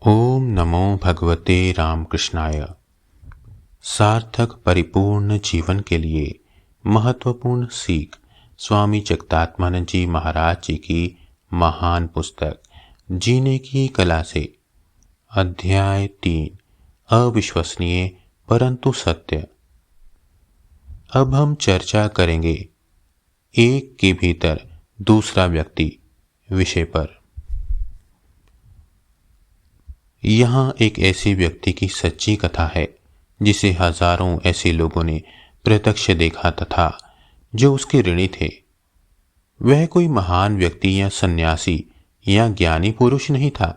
ओम नमो भगवते रामकृष्णाय। सार्थक परिपूर्ण जीवन के लिए महत्वपूर्ण सीख स्वामी जगदात्मानंद जी महाराज जी की महान पुस्तक जीने की कला से अध्याय 3 अविश्वसनीय परंतु सत्य। अब हम चर्चा करेंगे एक के भीतर दूसरा व्यक्ति विषय पर। यहाँ एक ऐसे व्यक्ति की सच्ची कथा है जिसे हजारों ऐसे लोगों ने प्रत्यक्ष देखा तथा जो उसके ऋणी थे। वह कोई महान व्यक्ति या सन्यासी या ज्ञानी पुरुष नहीं था।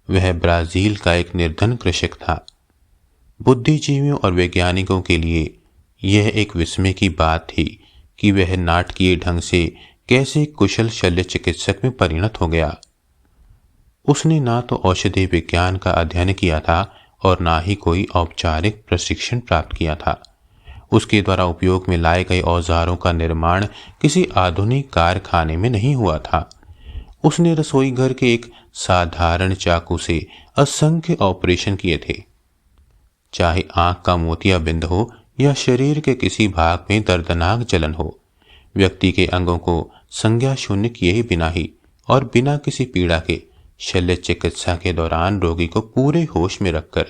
वह ब्राजील का एक निर्धन कृषक था। बुद्धिजीवियों और वैज्ञानिकों के लिए यह एक विस्मय की बात थी कि वह नाटकीय ढंग से कैसे कुशल शल्य चिकित्सक में परिणत हो गया। उसने ना तो औषधि विज्ञान का अध्ययन किया था और ना ही कोई औपचारिक प्रशिक्षण प्राप्त किया था। उसके द्वारा उपयोग में लाए गए औजारों का निर्माण किसी आधुनिक कारखाने में नहीं हुआ था। उसने रसोई घर के एक साधारण चाकू से असंख्य ऑपरेशन किए थे। चाहे आंख का मोतियाबिंद हो या शरीर के किसी भाग में दर्दनाक जलन हो, व्यक्ति के अंगों को संज्ञा शून्य किए बिना ही और बिना किसी पीड़ा के शल्य चिकित्सा के दौरान रोगी को पूरे होश में रखकर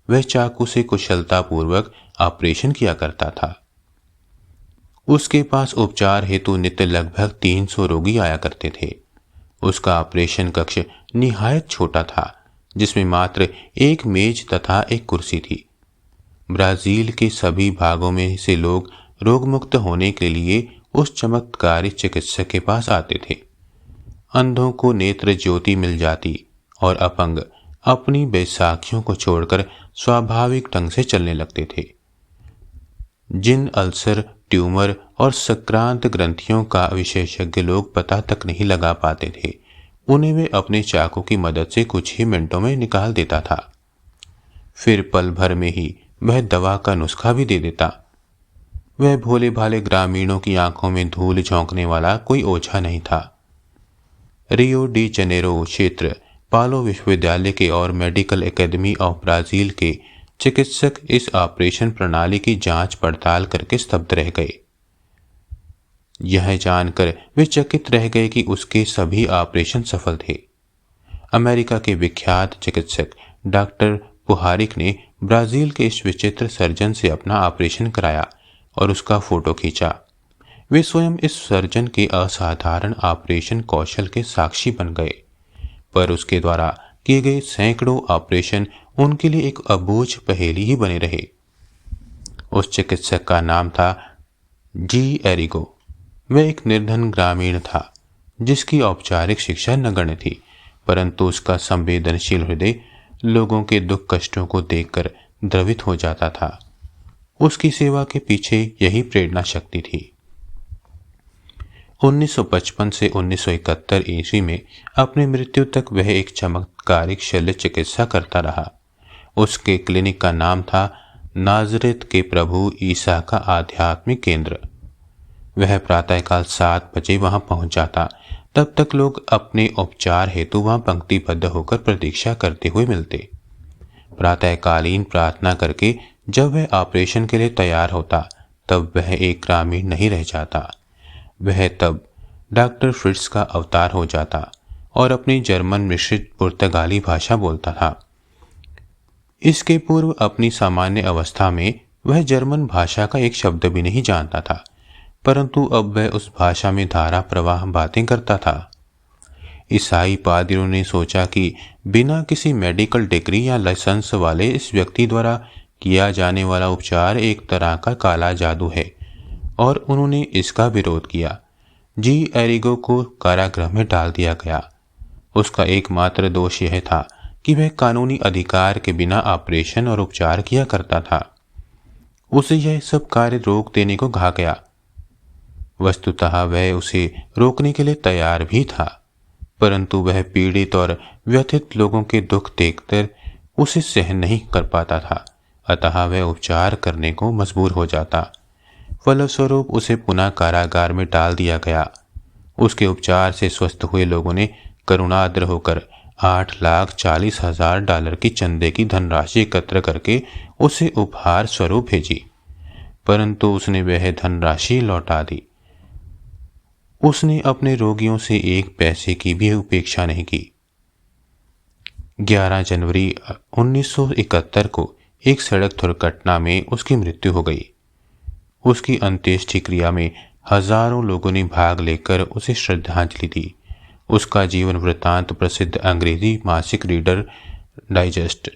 वह चाकू से कुशलतापूर्वक ऑपरेशन किया करता था। उसके पास उपचार हेतु नित्य लगभग 300 रोगी आया करते थे। उसका ऑपरेशन कक्ष निहायत छोटा था, जिसमें मात्र एक मेज तथा एक कुर्सी थी। ब्राजील के सभी भागों में से लोग रोगमुक्त होने के लिए उस चमत्कारी चिकित्सक के पास आते थे। अंधों को नेत्र ज्योति मिल जाती और अपंग अपनी बैसाखियों को छोड़कर स्वाभाविक ढंग से चलने लगते थे। जिन अल्सर, ट्यूमर और संक्रांत ग्रंथियों का विशेषज्ञ लोग पता तक नहीं लगा पाते थे, उन्हें वे अपने चाकू की मदद से कुछ ही मिनटों में निकाल देता था। फिर पल भर में ही वह दवा का नुस्खा भी दे देता। वह भोले भाले ग्रामीणों की आंखों में धूल झोंकने वाला कोई ओझा नहीं था। रियो डी जनेरो क्षेत्र पालो विश्वविद्यालय के और मेडिकल एकेडमी ऑफ ब्राजील के चिकित्सक इस ऑपरेशन प्रणाली की जांच पड़ताल करके स्तब्ध रह गए। यह जानकर वे चकित रह गए कि उसके सभी ऑपरेशन सफल थे। अमेरिका के विख्यात चिकित्सक डॉक्टर पुहारिक ने ब्राजील के इस विचित्र सर्जन से अपना ऑपरेशन कराया और उसका फोटो खींचा। वे स्वयं इस सर्जन के असाधारण ऑपरेशन कौशल के साक्षी बन गए, पर उसके द्वारा किए गए सैकड़ों ऑपरेशन उनके लिए एक अबूझ पहेली ही बने रहे। उस चिकित्सक का नाम था जी एरिगो। वह एक निर्धन ग्रामीण था जिसकी औपचारिक शिक्षा नगण्य थी, परंतु उसका संवेदनशील हृदय लोगों के दुख कष्टों को देखकर द्रवित हो जाता था। उसकी सेवा के पीछे यही प्रेरणा शक्ति थी। 1955 से 1971 ईस्वी में अपनी मृत्यु तक वह एक चमत्कारिक शल्य चिकित्सा करता रहा। उसके क्लिनिक का नाम था नाजरेत के प्रभु ईसा का आध्यात्मिक केंद्र। वह प्रातःकाल 7 बजे वहां पहुंच जाता। तब तक लोग अपने उपचार हेतु वहां पंक्तिबद्ध होकर प्रतीक्षा करते हुए मिलते। प्रातःकालीन प्रार्थना करके जब वह ऑपरेशन के लिए तैयार होता, तब वह एक ग्रामीण नहीं रह जाता। वह तब डॉक्टर फ्रिट्ज का अवतार हो जाता और अपनी जर्मन मिश्रित पुर्तगाली भाषा बोलता था। इसके पूर्व अपनी सामान्य अवस्था में वह जर्मन भाषा का एक शब्द भी नहीं जानता था, परंतु अब वह उस भाषा में धारा प्रवाह बातें करता था। ईसाई पादरियों ने सोचा कि बिना किसी मेडिकल डिग्री या लाइसेंस वाले इस व्यक्ति द्वारा किया जाने वाला उपचार एक तरह का काला जादू है, और उन्होंने इसका विरोध किया। जी एरिगो को कारागृह में डाल दिया गया। उसका एकमात्र दोष यह था कि वह कानूनी अधिकार के बिना ऑपरेशन और उपचार किया करता था। उसे यह सब कार्य रोक देने को कहा गया। वस्तुतः वह उसे रोकने के लिए तैयार भी था, परंतु वह पीड़ित और व्यथित लोगों के दुख देखकर उसे सहन नहीं कर पाता था, अतः वह उपचार करने को मजबूर हो जाता। फलस्वरूप उसे पुनः कारागार में डाल दिया गया। उसके उपचार से स्वस्थ हुए लोगों ने करुणाद्र होकर $8,40,000 की चंदे की धनराशि एकत्र करके उसे उपहार स्वरूप भेजी, परंतु उसने वह धनराशि लौटा दी। उसने अपने रोगियों से एक पैसे की भी उपेक्षा नहीं की। 11 जनवरी 1971 को एक सड़क दुर्घटना में उसकी मृत्यु हो गई। उसकी अंत्येष्टि क्रिया में हजारों लोगों ने भाग लेकर उसे श्रद्धांजलि दी। उसका जीवन वृत्तांत प्रसिद्ध अंग्रेजी मासिक रीडर डाइजेस्ट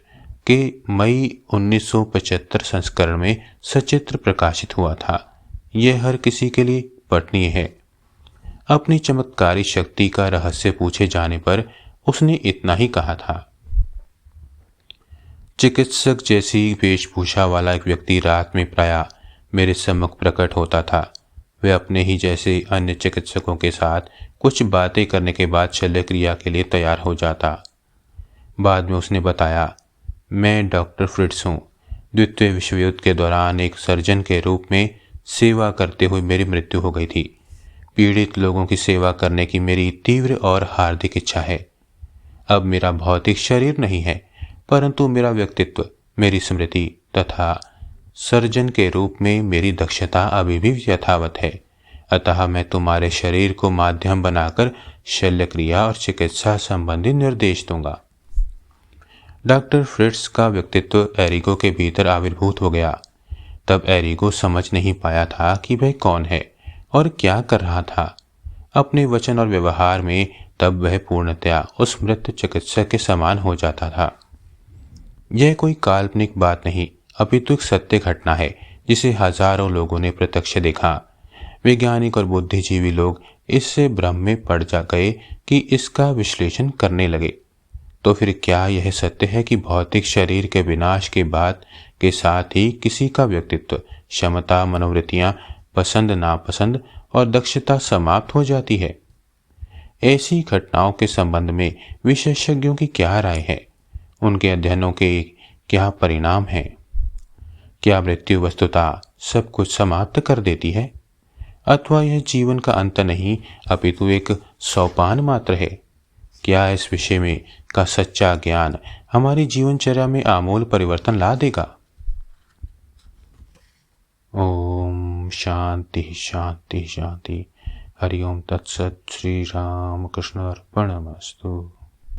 के मई 1975 संस्करण में सचित्र प्रकाशित हुआ था। यह हर किसी के लिए पठनीय है। अपनी चमत्कारी शक्ति का रहस्य पूछे जाने पर उसने इतना ही कहा था। चिकित्सक जैसी वेशभूषा वाला एक व्यक्ति रात में प्रायः मेरे सम्मुख प्रकट होता था। वह अपने ही जैसे अन्य चिकित्सकों के साथ कुछ बातें करने के बाद शल्य क्रिया के लिए तैयार हो जाता। बाद में उसने बताया, मैं डॉक्टर फ्रिट्स हूँ। द्वितीय विश्व युद्ध के दौरान एक सर्जन के रूप में सेवा करते हुए मेरी मृत्यु हो गई थी। पीड़ित लोगों की सेवा करने की मेरी तीव्र और हार्दिक इच्छा है। अब मेरा भौतिक शरीर नहीं है, परंतु मेरा व्यक्तित्व, मेरी स्मृति तथा सर्जन के रूप में मेरी दक्षता अभी भी यथावत है। अतः मैं तुम्हारे शरीर को माध्यम बनाकर शल्य क्रिया और चिकित्सा संबंधी निर्देश दूंगा। डॉक्टर फ्रिट्स का व्यक्तित्व एरिगो के भीतर आविर्भूत हो गया। तब एरिगो समझ नहीं पाया था कि वह कौन है और क्या कर रहा था। अपने वचन और व्यवहार में तब वह पूर्णतया उस मृत चिकित्सक के समान हो जाता था। यह कोई काल्पनिक बात नहीं, अपितु एक सत्य घटना है जिसे हजारों लोगों ने प्रत्यक्ष देखा। वैज्ञानिक और बुद्धिजीवी लोग इससे भ्रम में पड़ जा गए कि इसका विश्लेषण करने लगे। तो फिर क्या यह सत्य है कि भौतिक शरीर के विनाश के बाद के साथ ही किसी का व्यक्तित्व, क्षमता, मनोवृत्तियां, पसंद नापसंद और दक्षता समाप्त हो जाती है? ऐसी घटनाओं के संबंध में विशेषज्ञों की क्या राय है? उनके अध्ययनों के क्या परिणाम हैं? क्या मृत्यु वस्तुतः सब कुछ समाप्त कर देती है, अथवा यह जीवन का अंत नहीं अपितु एक सोपान मात्र है? क्या इस विषय में का सच्चा ज्ञान हमारी जीवनचर्या में आमूल परिवर्तन ला देगा? ओम शांति शांति शांति। हरिओम तत्सत। श्री राम कृष्ण अर्पणमस्तु।